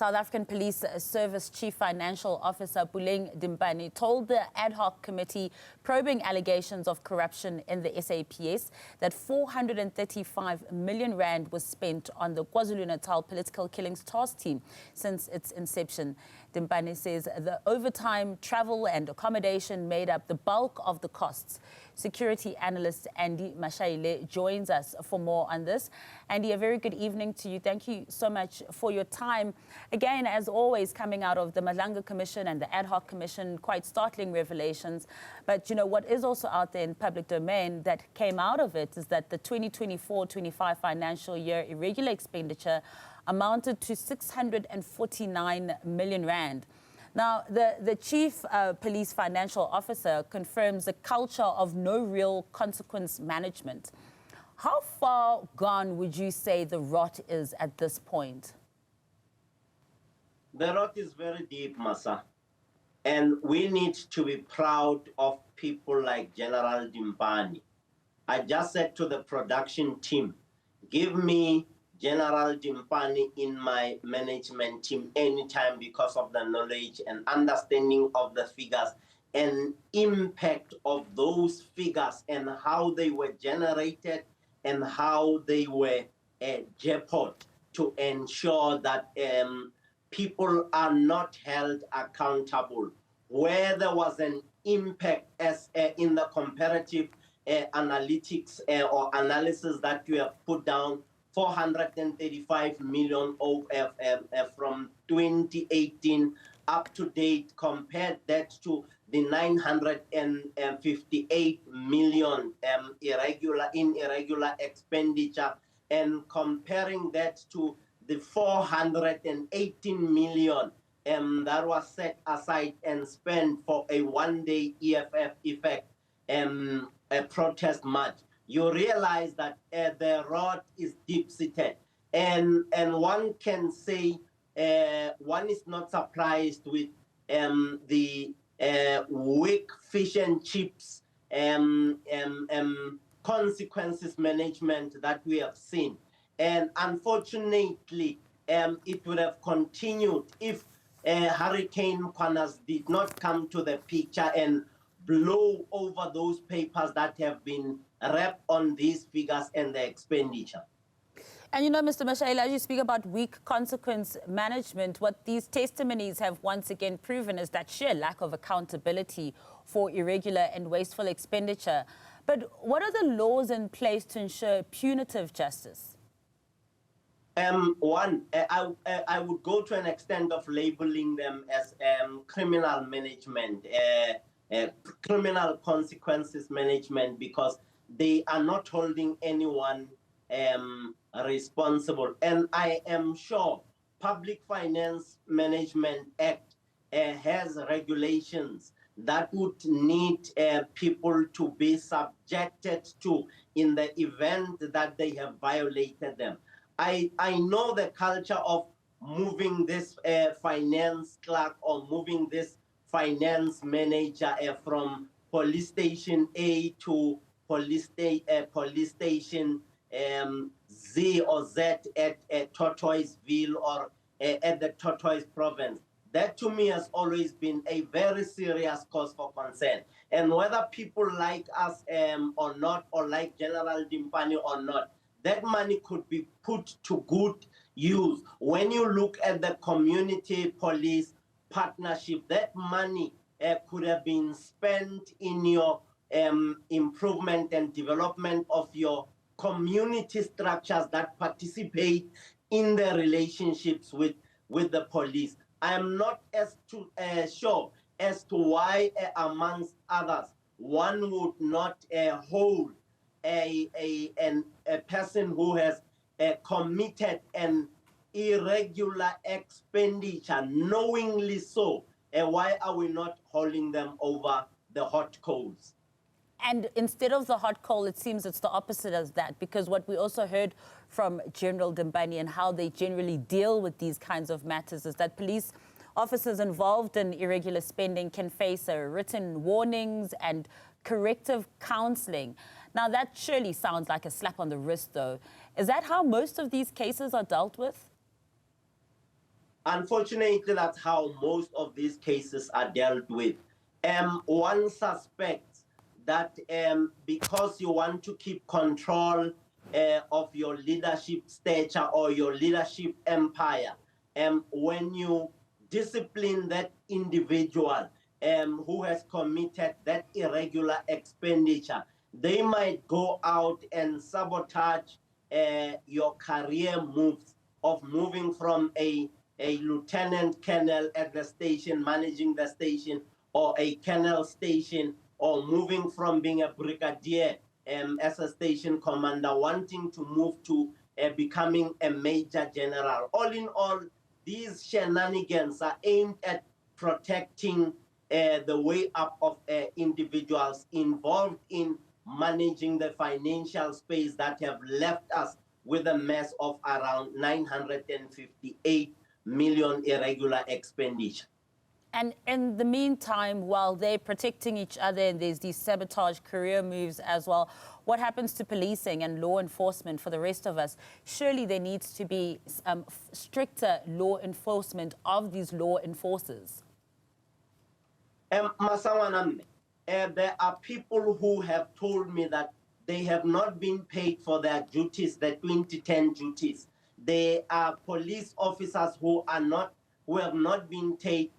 South African Police Service Chief Financial Officer Puleng Dimpane told the ad hoc committee probing allegations of corruption in the SAPS that 435 million rand was spent on the KwaZulu-Natal political killings task team since its inception. Dimpane says the overtime, travel and accommodation made up the bulk of the costs. Security analyst Andy Mashaile joins us for more on this. Andy, a very good evening to you. Thank you so much for your time. Again, as always, coming out of the Madlanga Commission and the Ad Hoc Commission, quite startling revelations. But, you know, what is also out there in public domain that came out of it is that the 2024-25 financial year irregular expenditure amounted to 649 million rand. Now, the chief police financial officer confirms a culture of no real consequence management. How far gone would you say the rot is at this point? The rot is very deep, Masa. And we need to be proud of people like General Dimpane. I just said to the production team, give me General Dimpane in my management team anytime because of the knowledge and understanding of the figures and impact of those figures and how they were generated and how they were jeopardized to ensure that people are not held accountable. Where there was an impact as in the comparative analytics or analysis that you have put down, 435 million from 2018 up to date, compared that to the 958 million irregular expenditure, and comparing that to the 418 million that was set aside and spent for a one-day EFF effect a protest march. You realize that the rot is deep-seated. And one can say one is not surprised with the weak fish and chips consequences management that we have seen. And unfortunately, it would have continued if Hurricane Kwanas did not come to the picture and blow over those papers that have been wrapped on these figures and the expenditure. And you know, Mr. Mashaile, as you speak about weak consequence management, what these testimonies have once again proven is that sheer lack of accountability for irregular and wasteful expenditure. But what are the laws in place to ensure punitive justice? One, I would go to an extent of labeling them as criminal management, criminal consequences management, because they are not holding anyone responsible. And I am sure Public Finance Management Act has regulations that would need people to be subjected to in the event that they have violated them. I know the culture of moving this finance clerk or moving this finance manager from police station A to police station Z or Z at Tortoiseville or at the Tortoise province. That to me has always been a very serious cause for concern. And whether people like us or not, or like General Dimpane or not, that money could be put to good use. When you look at the community police partnership, that money could have been spent in your improvement and development of your community structures that participate in the relationships with the police. I am not as sure as to why, amongst others, one would not hold a person who has committed an irregular expenditure, knowingly so. Why are we not holding them over the hot coals? And instead of the hot coal, it seems it's the opposite of that, because what we also heard from General Dimpane and how they generally deal with these kinds of matters is that police officers involved in irregular spending can face written warnings and corrective counseling. Now, that surely sounds like a slap on the wrist, though. Is that how most of these cases are dealt with? Unfortunately, that's how most of these cases are dealt with. One suspects that because you want to keep control of your leadership stature or your leadership empire, when you discipline that individual who has committed that irregular expenditure, they might go out and sabotage your career moves of moving from a lieutenant colonel at the station, managing the station, or a colonel station, or moving from being a brigadier as a station commander, wanting to move to becoming a major general. All in all, these shenanigans are aimed at protecting the way up of individuals involved in managing the financial space that have left us with a mess of around 958 million irregular expenditure. And in the meantime, while they're protecting each other and there's these sabotage career moves as well, what happens to policing and law enforcement for the rest of us? Surely there needs to be stricter law enforcement of these law enforcers. Masawanamne, there are people who have told me that they have not been paid for their duties, the 2010 duties. There are police officers who have not been paid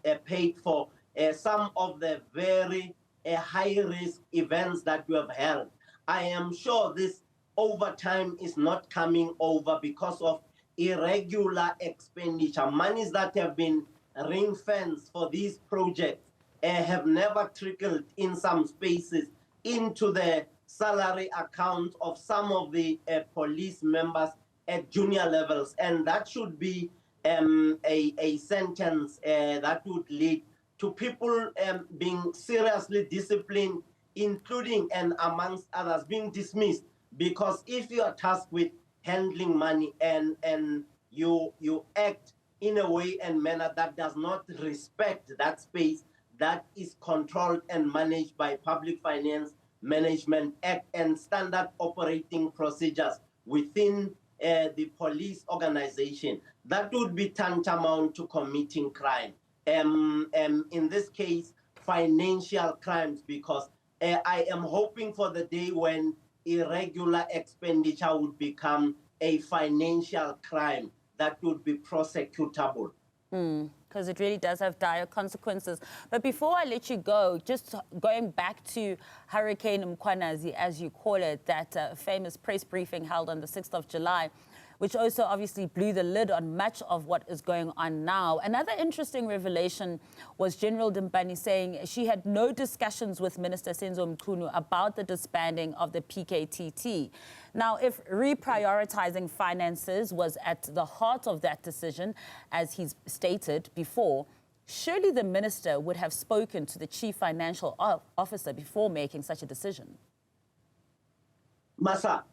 for some of the very high-risk events that we have held. I am sure this overtime is not coming over because of irregular expenditure. Monies that have been ring-fenced for these projects have never trickled in some spaces into the salary account of some of the police members at junior levels. And that should be a sentence that would lead to people being seriously disciplined, including and amongst others being dismissed. Because if you are tasked with handling money and you act in a way and manner that does not respect that space that is controlled and managed by Public Finance Management Act and standard operating procedures within the police organization, that would be tantamount to committing crime. In this case, financial crimes, because I am hoping for the day when irregular expenditure would become a financial crime that would be prosecutable. Because it really does have dire consequences. But before I let you go, just going back to Hurricane Mkhwanazi, as you call it, that famous press briefing held on the 6th of July, which also obviously blew the lid on much of what is going on now. Another interesting revelation was General Dimpane saying she had no discussions with Minister Senzo Mchunu about the disbanding of the PKTT. Now, if reprioritizing finances was at the heart of that decision, as he's stated before, surely the minister would have spoken to the chief financial officer before making such a decision. Masa,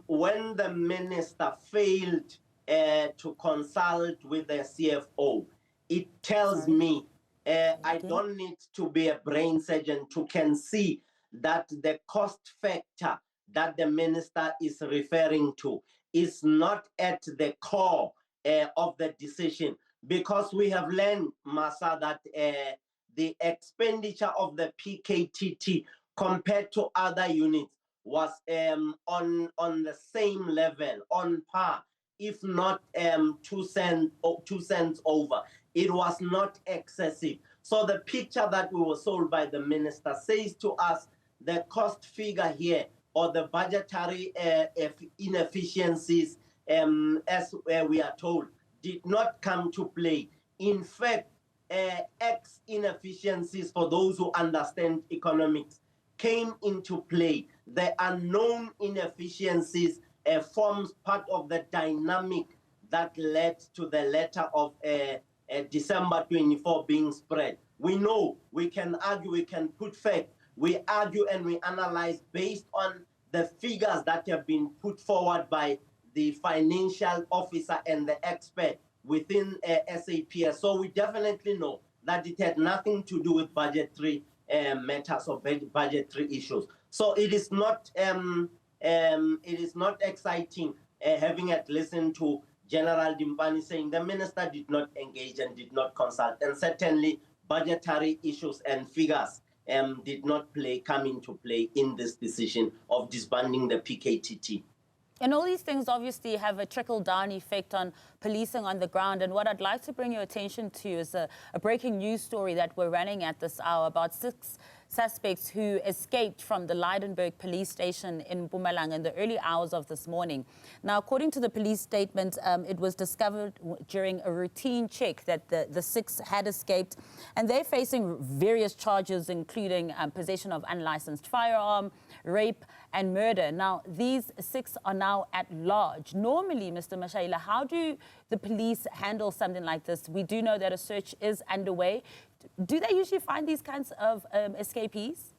when the minister failed to consult with the CFO, it tells me I don't need to be a brain surgeon to can see that the cost factor that the minister is referring to is not at the core of the decision, because we have learned, Masa, that the expenditure of the PKTT compared to other units was on the same level, on par, if not 2 cents over. It was not excessive. So the picture that we were sold by the minister says to us the cost figure here, or the budgetary inefficiencies, as we are told, did not come to play. In fact, X inefficiencies, for those who understand economics, came into play. The unknown inefficiencies forms part of the dynamic that led to the letter of December 24 being spread. We know, we can argue, we can put fact, we argue and we analyze based on the figures that have been put forward by the financial officer and the expert within SAPS. So we definitely know that it had nothing to do with budgetary matters or budgetary issues. So it is not exciting having listened to General Dimpane saying the minister did not engage and did not consult, and certainly budgetary issues and figures did not come into play in this decision of disbanding the PKTT. And all these things obviously have a trickle-down effect on policing on the ground. And what I'd like to bring your attention to is a breaking news story that we're running at this hour about 6 suspects who escaped from the Leidenburg police station in Mpumalanga in the early hours of this morning. Now, according to the police statement, it was discovered during a routine check that the 6 had escaped, and they're facing various charges, including possession of unlicensed firearm, rape, and murder. Now, these 6 are now at large. Normally, Mr. Mashaile, how do the police handle something like this? We do know that a search is underway. Do they usually find these kinds of escapees?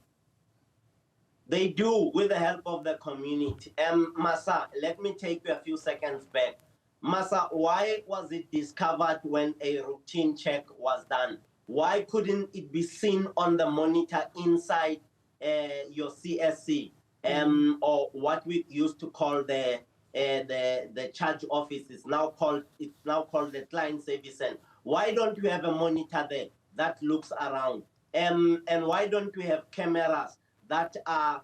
They do, with the help of the community. Masa, let me take you a few seconds back. Masa, why was it discovered when a routine check was done? Why couldn't it be seen on the monitor inside your CSC, or what we used to call the charge office? It's now called the client service center. Why don't we have a monitor there that looks around? And why don't we have cameras that are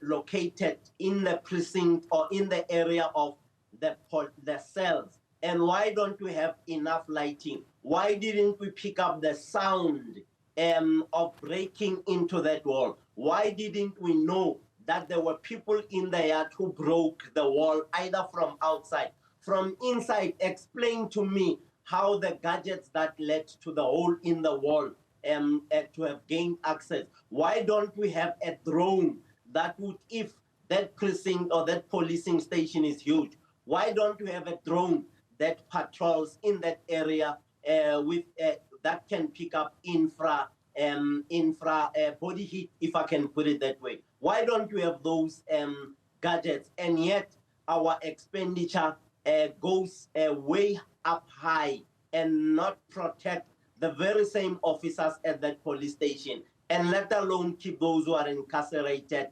located in the precinct or in the area of the cells? And why don't we have enough lighting? Why didn't we pick up the sound of breaking into that wall? Why didn't we know that there were people in the yard who broke the wall, either from outside, from inside? Explain to me how the gadgets that led to the hole in the wall to have gained access. Why don't we have a drone that would, if that precinct or that policing station is huge, why don't we have a drone that patrols in that area with that can pick up infra body heat, if I can put it that way? Why don't we have those gadgets? And yet our expenditure goes way up high and not protect the very same officers at that police station, and let alone keep those who are incarcerated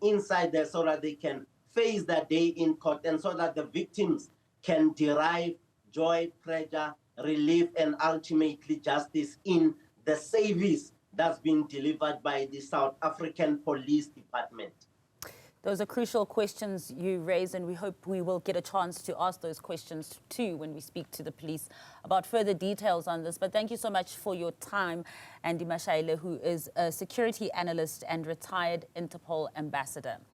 inside there so that they can face their day in court, and so that the victims can derive joy, pleasure, relief, and ultimately justice in the service that's been delivered by the South African Police Department. Those are crucial questions you raise, and we hope we will get a chance to ask those questions too when we speak to the police about further details on this. But thank you so much for your time, Andy Mashaile, who is a security analyst and retired Interpol ambassador.